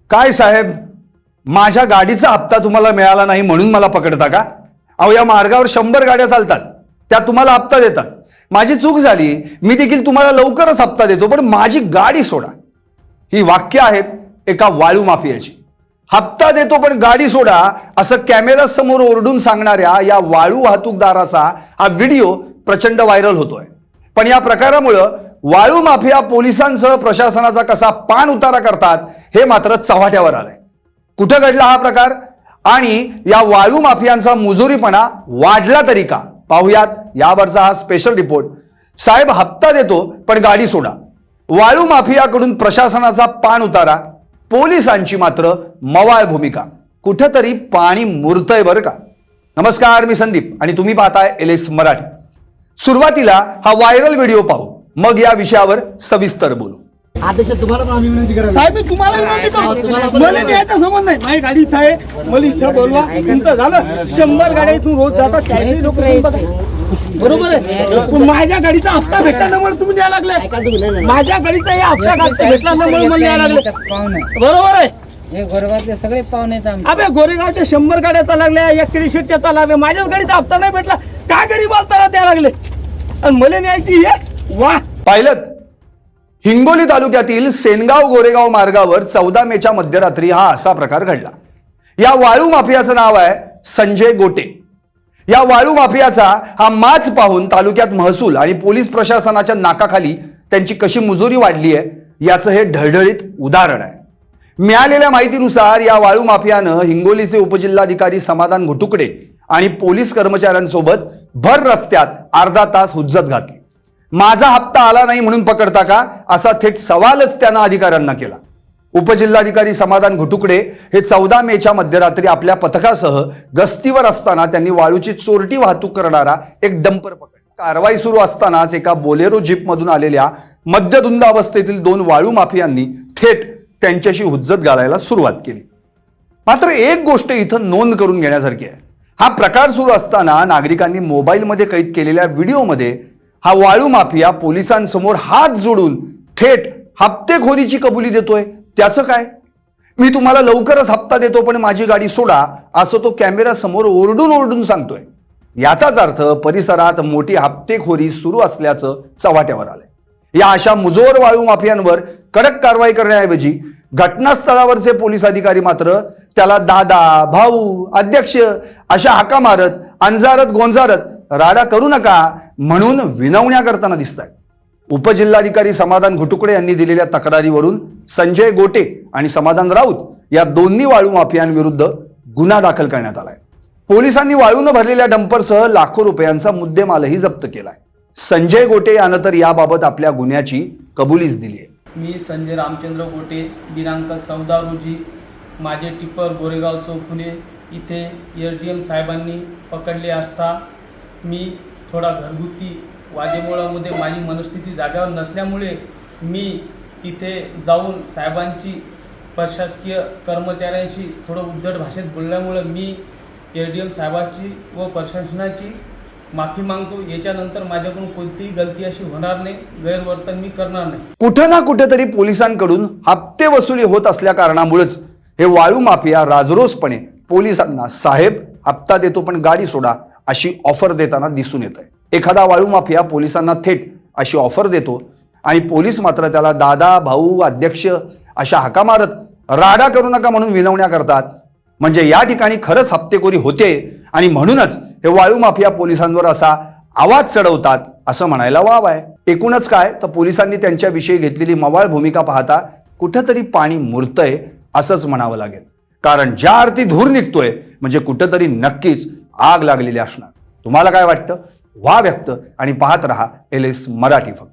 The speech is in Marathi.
काय साहेब, माझ्या गाडीचा हप्ता तुम्हाला मिळाला नाही म्हणून मला पकडता का? अहो, या मार्गावर 100 गाड्या चालतात, त्या तुम्हाला हप्ता देतात. माझी चूक झाली, मी देखील तुम्हाला लवकरच हप्ता देतो, पण माझी गाडी सोडा. ही वाक्य आहेत एका वाळू माफियाची. हप्ता देतो पण गाडी सोडा असं कॅमेरा समोर ओरडून सांगणाऱ्या या वाळू वाहतूकदाराचा हा व्हिडिओ प्रचंड व्हायरल होतोय. पण या प्रकारामुळे वाळू माफिया पोलिसांसह प्रशासनाचा कसा पान उतारा करतात हे मात्र चव्हाट्यावर आलंय. कुठं घडला हा प्रकार आणि या वाळू माफियांचा मुजोरीपणा वाढला तरी का, पाहुयात यावरचा हा स्पेशल रिपोर्ट. साहेब, हप्ता देतो पण गाडी सोडा, वाळू माफियाकडून प्रशासनाचा पान उतारा, पोलिसांची मात्र मवाळ भूमिका. कुठेतरी पाणी मुरतंय बरं का. नमस्कार, मी संदीप आणि तुम्ही पाहताय LS मराठी. सुरुवातीला हा व्हायरल व्हिडिओ पाहू, मग या विषयावर सविस्तर बोलू. अध्यक्ष, तुम्हाला पण आम्ही विनंती करायला साहेब, मी तुम्हाला विनंती करतो, मला न्यायचा संबंध नाही. माझी गाडी इथं आहे, मला इथं बोलवा. तुमचं झालं 100 गाड्या इथून रोज जातात, त्याचे लोक बरोबर आहे. माझ्या गाडीचा हप्ता भेटला ना म्हणून तुम्ही द्यायला लागले. माझ्या गाडीचा या हप्ता भेटला ना म्हणून मला द्यायला लागले. बरोबर आहे. हे गोरेगावचे सगळे पाहुणे आहेत आमचे. अबे, गोरेगावच्या 100 गाड्या चालल्या, एक क्रिशेटच्या चालल्या, माझ्याच गाडीचा हप्ता नाही भेटला, काय गरीब बालताना द्यायला लागले आणि मला न्यायची हे वा. पाहिलं, हिंगोली तालुक्यातील सेनगाव गोरेगाव मार्गावर 14 मेच्या मध्यरात्री हा असा प्रकार घडला. या वाळू माफियाचं नाव आहे संजय गोटे. या वाळू माफियाचा हा माच पाहून तालुक्यात महसूल आणि पोलीस प्रशासनाच्या नाकाखाली त्यांची कशी मुजोरी वाढली आहे याचं हे ढळढळीत उदाहरण आहे. मिळालेल्या माहितीनुसार या वाळू माफियानं हिंगोलीचे उपजिल्हाधिकारी समाधान घुटुकडे आणि पोलीस कर्मचाऱ्यांसोबत भर रस्त्यात अर्धा तास हुज्जत घातली. माझा हप्ता आला नाही म्हणून पकडता का, असा थेट सवालच त्यानं अधिकाऱ्यांना केला. उपजिल्हाधिकारी समाधान घुटुकडे हे 14 मेच्या मध्यरात्री आपल्या पथकासह गस्तीवर असताना त्यांनी वाळूची चोरटी वाहतूक करणारा एक डंपर पकडला. कारवाई सुरू असतानाच एका बोलेरो जीपमधून आलेल्या मद्यधुंद अवस्थेतील 2 वाळू माफियांनी थेट त्यांच्याशी हुज्जत घालायला सुरुवात केली. मात्र एक गोष्ट इथं नोंद करून घेण्यासारखी आहे. हा प्रकार सुरू असताना नागरिकांनी मोबाईलमध्ये कैद केलेल्या व्हिडिओमध्ये हा वाळू माफिया पोलिसांसमोर हात जोडून थेट हप्तेखोरीची कबुली देतोय. त्याचं काय? मी तुम्हाला लवकरच हप्ता देतो पण माझी गाडी सोडा असं तो कॅमेरा समोर ओरडून ओरडून सांगतोय. याचाच अर्थ परिसरात मोठी हप्तेखोरी सुरू असल्याचं चव्हाट्यावर आलंय. या अशा मुजोर वाळू माफियांवर कडक कारवाई करण्याऐवजी घटनास्थळावरचे पोलीस अधिकारी मात्र त्याला दादा, भाऊ, अध्यक्ष अशा हाका मारत, अंजारत गोंजारत राडा करू नका म्हणून विनवण्या करताना दिसत आहेत. उपजिल्हाधिकारी समाधान घुटुकडे यांनी दिलेल्या तक्रारीवरून संजय गोटे आणि समाधान राऊत या दोन्ही वाळू माफियांविरुद्ध गुन्हा दाखल करण्यात आलाय. पोलिसांनी वाळून भरलेल्या डंपरसह लाखो रुपयांचा मुद्देमालही जप्त केलाय. संजय गोटे यानं तर याबाबत आपल्या गुन्ह्याची कबुलीच दिली आहे. मी संजय रामचंद्र गोटे, दिनांक 14 रोजी माझे टिप्पर गोरेगाव चौक पुणे इथे SDM साहेबांनी पकडले असता मी थोडा घरगुती वादेमुळामध्ये माझी मनस्थिती जाग्यावर नसल्यामुळे मी तिथे जाऊन साहेबांची प्रशासकीय कर्मचाऱ्यांशी थोडं उद्धट भाषेत बोलल्यामुळे मी SDM साहेबांची व प्रशासनाची माफी मागतो. याच्यानंतर माझ्याकडून कोणतीही गलती अशी होणार नाही, गैरवर्तन मी करणार नाही. कुठं ना कुठेतरी पोलिसांकडून हप्ते वसुली होत असल्या कारणामुळेच हे वाळू माफिया राजरोसपणे पोलिसांना साहेब हप्ता देतो पण गाडी सोडा अशी ऑफर देताना दिसून येत आहे. एखादा वाळू माफिया पोलिसांना थेट अशी ऑफर देतो आणि पोलीस मात्र त्याला दादा, भाऊ, अध्यक्ष अशा हाका मारत राडा करू नका म्हणून विनवण्या करतात. म्हणजे या ठिकाणी खरंच हप्तेखोरी होते आणि म्हणूनच हे वाळू माफिया पोलिसांवर असा आवाज चढवतात असं म्हणायला वाव आहे. एकूणच काय तर पोलिसांनी त्यांच्याविषयी घेतलेली मवाळ भूमिका पाहता कुठंतरी पाणी मुरतंय असंच म्हणावं लागेल. कारण ज्या अर्थी धूर निघतोय म्हणजे कुठंतरी नक्कीच आग लागलेली असणार. तुम्हाला काय वाटतं? व्हा व्यक्त आणि पाहत रहा LS मराठी फक्त.